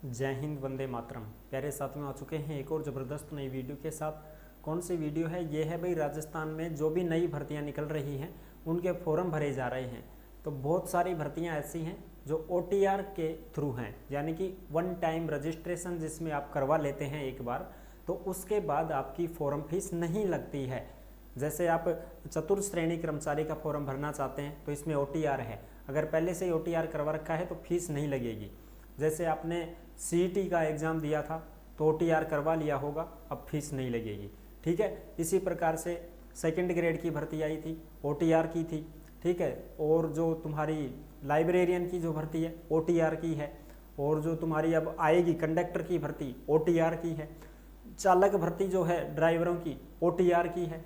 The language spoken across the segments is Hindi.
जय हिंद, वंदे मातरम। प्यारे साथियों, आ चुके हैं एक और ज़बरदस्त नई वीडियो के साथ। कौन सी वीडियो है? ये है भाई, राजस्थान में जो भी नई भर्तियां निकल रही हैं उनके फॉर्म भरे जा रहे हैं। तो बहुत सारी भर्तियां ऐसी हैं जो OTR के थ्रू हैं, यानी कि वन टाइम रजिस्ट्रेशन, जिसमें आप करवा लेते हैं एक बार, तो उसके बाद आपकी फॉर्म फीस नहीं लगती है। जैसे आप चतुर्थ श्रेणी कर्मचारी का फॉर्म भरना चाहते हैं तो इसमें OTR है, अगर पहले से ही OTR करवा रखा है तो फीस नहीं लगेगी। जैसे आपने CET का एग्ज़ाम दिया था तो OTR करवा लिया होगा, अब फीस नहीं लगेगी। ठीक है, इसी प्रकार से सेकंड ग्रेड की भर्ती आई थी, OTR की थी। ठीक है, और जो तुम्हारी लाइब्रेरियन की जो भर्ती है OTR की है, और जो तुम्हारी अब आएगी कंडक्टर की भर्ती OTR की है, चालक भर्ती जो है ड्राइवरों की OTR की है।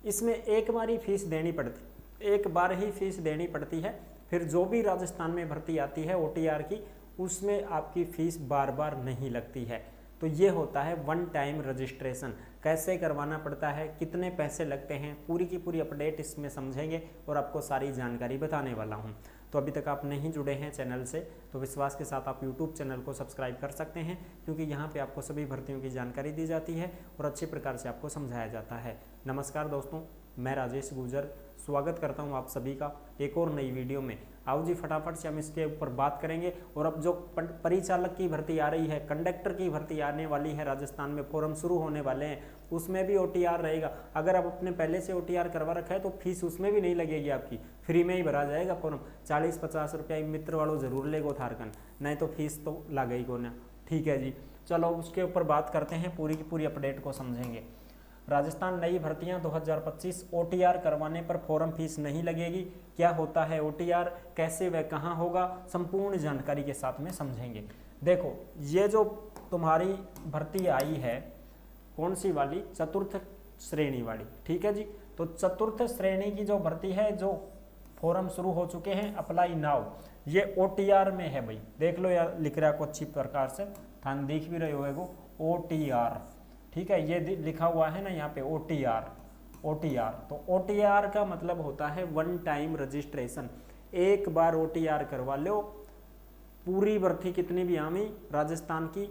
इसमें एक बार ही फीस देनी पड़ती, एक बार ही फीस देनी पड़ती है। फिर जो भी राजस्थान में भर्ती आती है OTR की, उसमें आपकी फ़ीस बार बार नहीं लगती है। तो ये होता है वन टाइम रजिस्ट्रेशन। कैसे करवाना पड़ता है, कितने पैसे लगते हैं, पूरी की पूरी अपडेट इसमें समझेंगे और आपको सारी जानकारी बताने वाला हूँ। तो अभी तक आप नहीं जुड़े हैं चैनल से तो विश्वास के साथ आप YouTube चैनल को सब्सक्राइब कर सकते हैं, क्योंकि यहाँ पे आपको सभी भर्तियों की जानकारी दी जाती है और अच्छे प्रकार से आपको समझाया जाता है। नमस्कार दोस्तों, मैं राजेश गुर्जर स्वागत करता हूं आप सभी का एक और नई वीडियो में। आओ जी, फटाफट से हम इसके ऊपर बात करेंगे। और अब जो परिचालक की भर्ती आ रही है, कंडक्टर की भर्ती आने वाली है, राजस्थान में फॉर्म शुरू होने वाले हैं, उसमें भी OTR रहेगा। अगर आप अपने पहले से OTR करवा रखा है तो फीस उसमें भी नहीं लगेगी, आपकी फ्री में ही भरा जाएगा फॉर्म। 40-50 रुपया मित्र वालों जरूर लेगो थारकन, नहीं तो फीस तो लगेगी को ना। ठीक है जी, चलो उसके ऊपर बात करते हैं, पूरी की पूरी अपडेट को समझेंगे। राजस्थान नई भर्तियां 2025 OTR करवाने पर फॉर्म फीस नहीं लगेगी। क्या होता है OTR, कैसे वह कहां होगा, संपूर्ण जानकारी के साथ में समझेंगे। देखो, ये जो तुम्हारी भर्ती आई है, कौन सी वाली? चतुर्थ श्रेणी वाली। ठीक है जी, तो चतुर्थ श्रेणी की जो भर्ती है, जो फॉर्म शुरू हो चुके हैं, अप्लाई नाउ, ये OTR में है भाई। देख लो यार, लिख रहा को अच्छी प्रकार से, थान दिख भी रहे हो OTR। ठीक है, ये लिखा हुआ है ना यहाँ पे OTR। तो OTR का मतलब होता है वन टाइम रजिस्ट्रेशन। एक बार OTR करवा लो, पूरी भर्ती कितनी भी आमी राजस्थान की,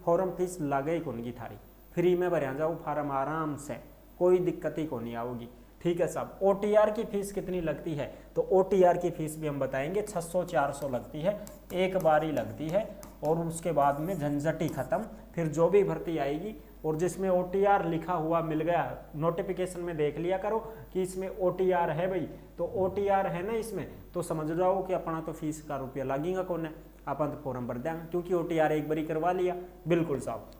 फॉर्म फीस लागे ही कौन की थारी, फ्री में भर जाओ फॉर्म आराम से, कोई दिक्कत ही कौन आओगी। ठीक है साहब, OTR की फीस कितनी लगती है? तो OTR की फीस भी हम बताएंगे, 600-400 लगती है, एक बार ही लगती है, और उसके बाद में झंझट ही खत्म। फिर जो भी भर्ती आएगी और जिसमें OTR लिखा हुआ मिल गया, नोटिफिकेशन में देख लिया करो कि इसमें OTR है भाई, तो OTR है ना इसमें, तो समझ जाओ कि अपना तो फीस का रुपया लगेगा कौन है, अपन तो फॉर्म भर देंगे, क्योंकि OTR एक बारी करवा लिया। बिल्कुल साहब,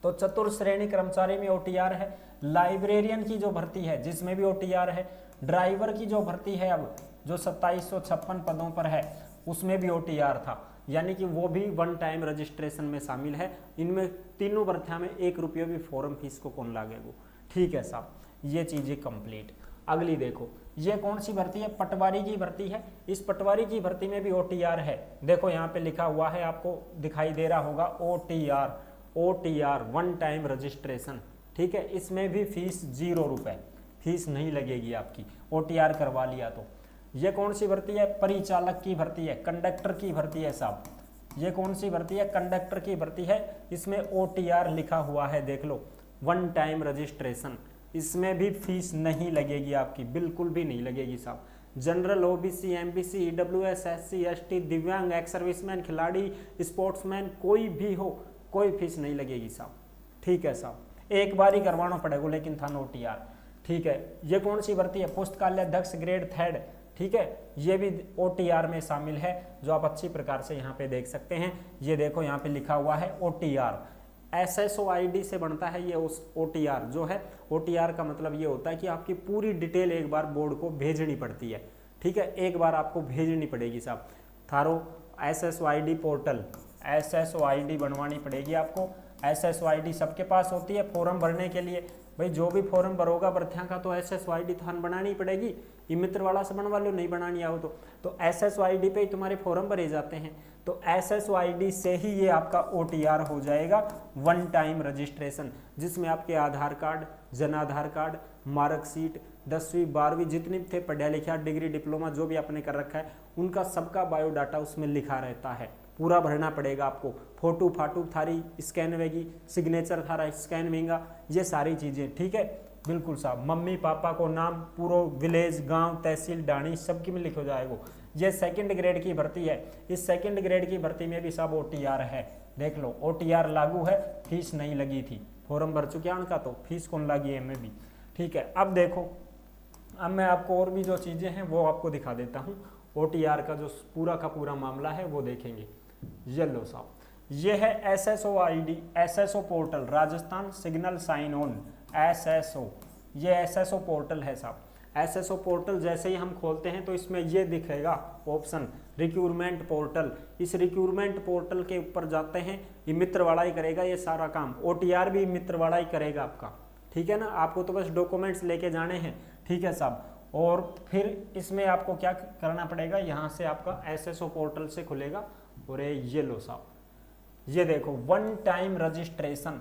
तो चतुर्थ श्रेणी कर्मचारी में OTR है। लाइब्रेरियन की जो भर्ती है जिसमें भी OTR है। ड्राइवर की जो भर्ती है, अब जो 2756 पदों पर है, उसमें भी OTR था, यानी कि वो भी वन टाइम रजिस्ट्रेशन में शामिल है। इनमें तीनों भर्तियों में 1 रुपया भी फॉर्म फीस को कौन लागेगा। ठीक है साहब, ये चीज़ें कंप्लीट। अगली देखो, ये कौन सी भर्ती है? पटवारी की भर्ती है। इस पटवारी की भर्ती में भी OTR है। देखो यहाँ पे लिखा हुआ है, आपको दिखाई दे रहा होगा OTR वन टाइम रजिस्ट्रेशन। ठीक है, इसमें भी फीस 0 रुपये, फीस नहीं लगेगी आपकी, OTR करवा लिया तो। ये कौन सी भर्ती है? परिचालक की भर्ती है, कंडक्टर की भर्ती है साहब। ये कौन सी भर्ती है? कंडक्टर की भर्ती है। इसमें OTR लिखा हुआ है, देख लो, वन टाइम रजिस्ट्रेशन। इसमें भी फीस नहीं लगेगी आपकी, बिल्कुल भी नहीं लगेगी साहब। General, OBC, MBC, EWS, SC, ST, दिव्यांग, एक्स सर्विसमैन, खिलाड़ी, स्पोर्ट्समैन, कोई भी हो, कोई फीस नहीं लगेगी साहब। ठीक है साहब, एक बार ही करवाना पड़ेगा, लेकिन था OTR। ठीक है, ये कौन सी भर्ती है? पुस्तकालय अध्यक्ष ग्रेड 3। ठीक है, ये भी OTR में शामिल है, जो आप अच्छी प्रकार से यहाँ पे देख सकते हैं। ये देखो यहाँ पे लिखा हुआ है OTR, SSO ID से बनता है ये उस OTR जो है। OTR का मतलब ये होता है कि आपकी पूरी डिटेल एक बार बोर्ड को भेजनी पड़ती है। ठीक है, एक बार आपको भेजनी पड़ेगी साहब। थारो SSO ID portal, SSO ID बनवानी पड़ेगी आपको। SSO ID सबके पास होती है फॉर्म भरने के लिए। भाई जो भी फॉर्म भरोगा भर्तियाँ का, तो SSO ID थान बनानी पड़ेगी। ये मित्र वाला से बनवा लो, नहीं बनानी आओ तो SSO ID पे ही तुम्हारे फॉर्म भरे जाते हैं। तो SSO ID से ही ये आपका OTR हो जाएगा, वन टाइम रजिस्ट्रेशन, जिसमें आपके आधार card, Jan Aadhaar card, marksheet, 10वीं 12वीं जितने भी थे पढ़ा लिखा, डिग्री डिप्लोमा जो भी आपने कर रखा है, उनका सबका बायोडाटा उसमें लिखा रहता है। पूरा भरना पड़ेगा आपको, फोटो फाटू थारी स्कैन होगी, सिग्नेचर थारा स्कैन होगा, ये सारी चीज़ें, ठीक है। बिल्कुल साहब, मम्मी पापा को नाम, पूरा विलेज, गांव, तहसील, डाणी सबकी में लिखो जाएगा। ये सेकंड ग्रेड की भर्ती है। इस सेकंड ग्रेड की भर्ती में भी सब OTR है, देख लो OTR लागू है, फीस नहीं लगी थी, फॉर्म भर चुके हैं उनका, तो फीस कौन लगी है में भी, ठीक है। अब देखो, अब मैं आपको और भी जो चीज़ें हैं वो आपको दिखा देता हूँ। OTR का जो पूरा का पूरा मामला है वो देखेंगे। ये लो साहब, ये है SSO ID, SSO portal, Rajasthan single sign on, SSO, ये SSO पोर्टल है साहब। SSO पोर्टल जैसे ही हम खोलते हैं तो इसमें ये दिखेगा ऑप्शन रिक्रूटमेंट पोर्टल। इस रिक्रूटमेंट पोर्टल के ऊपर जाते हैं, ये मित्रवाड़ा ही करेगा ये सारा काम, OTR भी मित्रवाड़ा ही करेगा आपका, ठीक है ना। आपको तो बस डॉक्यूमेंट्स लेके जाने हैं, ठीक है साहब। और फिर इसमें आपको क्या करना पड़ेगा, यहाँ से आपका SSO पोर्टल से खुलेगा, और ये लो साहब, ये देखो one time registration,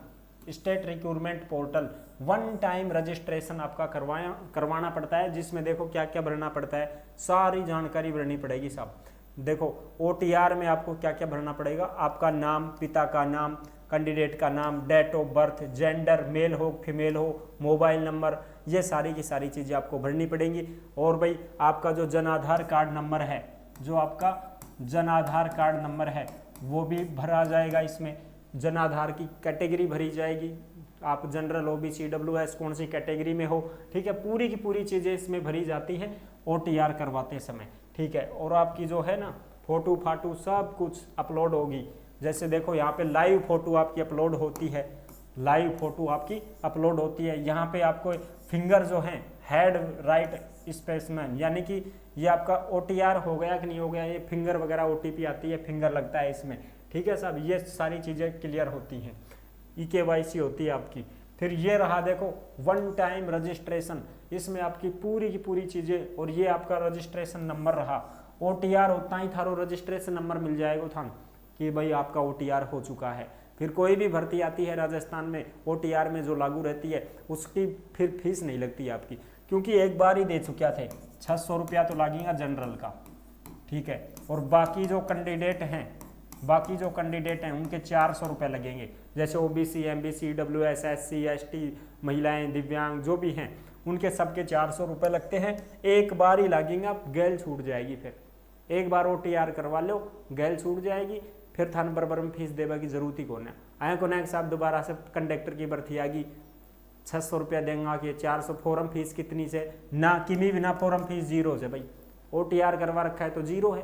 state recruitment portal, one time registration आपका करवाना पड़ता है, जिसमें देखो क्या क्या भरना पड़ता है, सारी जानकारी भरनी पड़ेगी साहब। देखो OTR में आपको क्या क्या भरना पड़ेगा, आपका नाम, पिता का नाम, कैंडिडेट का नाम, date of birth, gender, male हो फीमेल हो, मोबाइल नंबर, ये सारी की सारी चीज़ें आपको भरनी पड़ेंगी। और भाई आपका जो जन आधार कार्ड नंबर है, जो आपका जन आधार कार्ड नंबर है वो भी भरा जाएगा। इसमें जन आधार की कैटेगरी भरी जाएगी, आप जनरल OBC WS कौन सी कैटेगरी में हो, ठीक है। पूरी की पूरी चीज़ें इसमें भरी जाती हैं OTR करवाते समय, ठीक है। और आपकी जो है ना फोटो फाटू सब कुछ अपलोड होगी। जैसे देखो यहाँ पे लाइव फोटो आपकी अपलोड होती है, लाइव फोटो आपकी अपलोड होती है। यहाँ पे आपको फिंगर जो है हेड राइट स्पेसमैन, यानी कि ये आपका OTR हो गया कि नहीं हो गया, ये फिंगर वगैरह OTP आती है, फिंगर लगता है इसमें, ठीक है साहब। ये सारी चीज़ें क्लियर होती हैं, EKYC होती है आपकी। फिर ये रहा देखो वन टाइम रजिस्ट्रेशन, इसमें आपकी पूरी की पूरी चीज़ें, और ये आपका रजिस्ट्रेशन नंबर रहा। OTR होता ही थारो रजिस्ट्रेशन नंबर मिल जाएगा थान कि भाई आपका OTR हो चुका है। फिर कोई भी भर्ती आती है राजस्थान में OTR में जो लागू रहती है, उसकी फिर फीस नहीं लगती आपकी, क्योंकि एक बार ही दे चुके थे। 600 रुपया तो लगेगा जनरल का, ठीक है। और बाकी जो कैंडिडेट हैं उनके 400 रुपये लगेंगे। जैसे OBC MBC WS SC ST महिलाएं, दिव्यांग जो भी हैं, उनके सबके 400 रुपये लगते हैं। एक बार ही लगेंगे, आप गैल छूट जाएगी। फिर एक बार OTR करवा लो, गैल छूट जाएगी, फिर थान बरबर में फीस देवा की जरूरत ही कौन है। आए को ना साहब दोबारा से कंडक्टर की भर्ती आ गई, 600 रुपया देंगे कि 400, फॉर्म फीस कितनी से ना, किमी भी ना, फॉर्म फीस 0 से। भाई OTR करवा रखा है तो 0 है,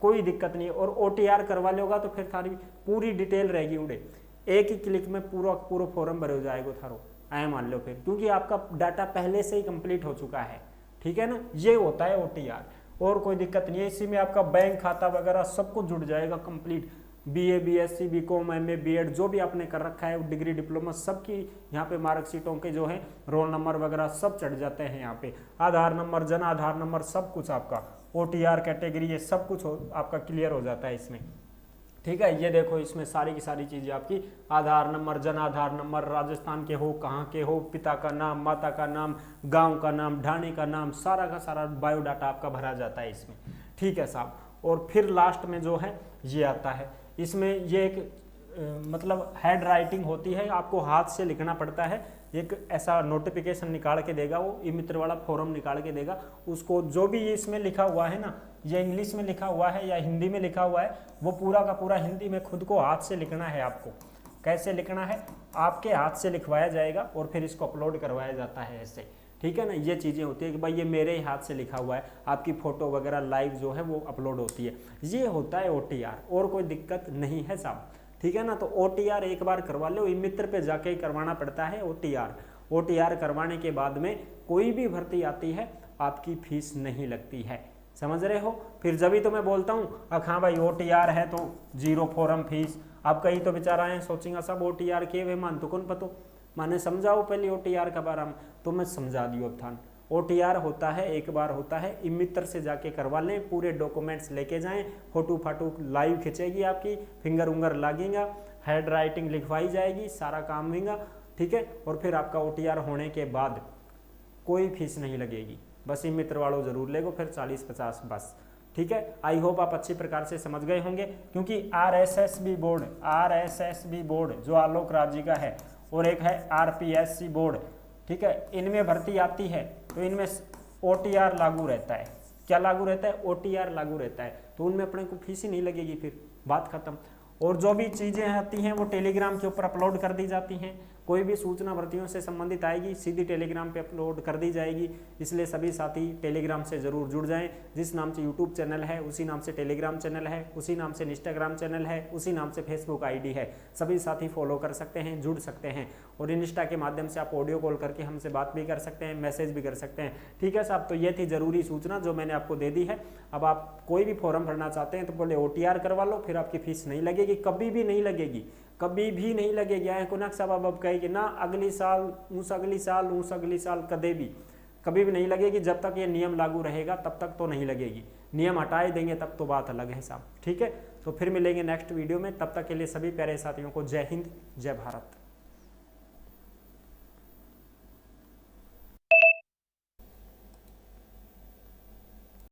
कोई दिक्कत नहीं है। और OTR करवा लोगा तो फिर थारी पूरी डिटेल रहेगी उड़े, एक ही क्लिक में पूरा फॉर्म भरे हो जाएगा थारो, आए मान लो फिर, क्योंकि आपका डाटा पहले से ही कंप्लीट हो चुका है, ठीक है ना। ये होता है OTR, और कोई दिक्कत नहीं है। इसी में आपका बैंक खाता वगैरह सब कुछ जुड़ जाएगा complete, BA BSc BCom MA BEd जो भी आपने कर रखा है, डिग्री डिप्लोमा सबकी यहाँ पे मार्कशीटों के जो है रोल नंबर वगैरह सब चढ़ जाते हैं यहाँ पे। आधार नंबर, जन आधार नंबर, सब कुछ आपका OTR कैटेगरी, ये सब कुछ आपका क्लियर हो जाता है इसमें, ठीक है। ये देखो इसमें सारी की सारी चीज़ें आपकी, आधार नंबर, जन आधार नंबर, राजस्थान के हो, कहाँ के हो, पिता का नाम, माता का नाम, गाँव का नाम, ढाणी का नाम, सारा का सारा बायोडाटा आपका भरा जाता है इसमें, ठीक है साहब। और फिर लास्ट में जो है ये आता है, इसमें ये एक मतलब हैंड राइटिंग होती है, आपको हाथ से लिखना पड़ता है। एक ऐसा नोटिफिकेशन निकाल के देगा वो, ई मित्र वाला फॉर्म निकाल के देगा उसको, जो भी इसमें लिखा हुआ है ना, ये इंग्लिश में लिखा हुआ है या हिंदी में लिखा हुआ है, वो पूरा का पूरा हिंदी में खुद को हाथ से लिखना है आपको। कैसे लिखना है, आपके हाथ से लिखवाया जाएगा और फिर इसको अपलोड करवाया जाता है ऐसे, ठीक है ना। ये चीज़ें होती है कि भाई ये मेरे ही हाथ से लिखा हुआ है, आपकी फ़ोटो वगैरह लाइव जो है वो अपलोड होती है। ये होता है OTR, और कोई दिक्कत नहीं है साहब, ठीक है ना। तो OTR एक बार करवा लो, ई मित्र पे जाके ही करवाना पड़ता है OTR करवाने के बाद में कोई भी भर्ती आती है आपकी फीस नहीं लगती है, समझ रहे हो। फिर जब ही तो मैं बोलता हूँ हाँ भाई OTR है तो 0 फॉर्म फीस। आप कहीं तो बेचारा है सोचेंगे सब OTR के वे मान तो कौन पतो, माने समझाओ पहले OTR का बारे में, तो मैं समझा दियो अब थान। OTR होता है, एक बार होता है, ई मित्र से जाके करवा लें, पूरे डॉक्यूमेंट्स लेके जाएं, फोटो फाटो लाइव खिंचेगी आपकी, फिंगर उंगर लागेगा, हैंड राइटिंग लिखवाई जाएगी, सारा काम होगा, ठीक है। और फिर आपका OTR होने के बाद कोई फीस नहीं लगेगी, बस ये मित्र वालों जरूर लेगो, फिर 40-50 बस। ठीक है, आई होप आप अच्छी प्रकार से समझ गए होंगे, क्योंकि आरएसएसबी बोर्ड जो आलोक राज जी का है और एक है आरपीएससी बोर्ड, ठीक है, इनमें भर्ती आती है तो इनमें ओटीआर लागू रहता है। क्या लागू रहता है? ओटीआर लागू रहता है, तो उनमें अपने को फीस ही नहीं लगेगी, फिर बात खत्म। और जो भी चीज़ें आती हैं वो टेलीग्राम के ऊपर अपलोड कर दी जाती हैं, कोई भी सूचना भर्तियों से संबंधित आएगी सीधी टेलीग्राम पे अपलोड कर दी जाएगी। इसलिए सभी साथी टेलीग्राम से ज़रूर जुड़ जाएं। जिस नाम से यूट्यूब चैनल है उसी नाम से टेलीग्राम चैनल है, उसी नाम से इंस्टाग्राम चैनल है, उसी नाम से फेसबुक आईडी है। सभी साथी फॉलो कर सकते हैं, जुड़ सकते हैं, और इंस्टा के माध्यम से आप ऑडियो कॉल करके हमसे बात भी कर सकते हैं, मैसेज भी कर सकते हैं। ठीक है साहब, तो ये थी ज़रूरी सूचना जो मैंने आपको दे दी है। अब आप कोई भी फॉर्म भरना चाहते हैं तो पहले ओटीआर करवा लो, फिर आपकी फीस नहीं लगेगी, कभी भी नहीं लगेगी, कभी भी नहीं लगेगी। आए कोनक साहब अब कहे कि ना अगली साल उस अगली साल कभी भी नहीं लगेगी। जब तक ये नियम लागू रहेगा तब तक तो नहीं लगेगी, नियम हटाए देंगे तब तो बात अलग है साहब। ठीक है, तो फिर मिलेंगे नेक्स्ट वीडियो में, तब तक के लिए सभी प्यारे साथियों को जय हिंद, जय भारत।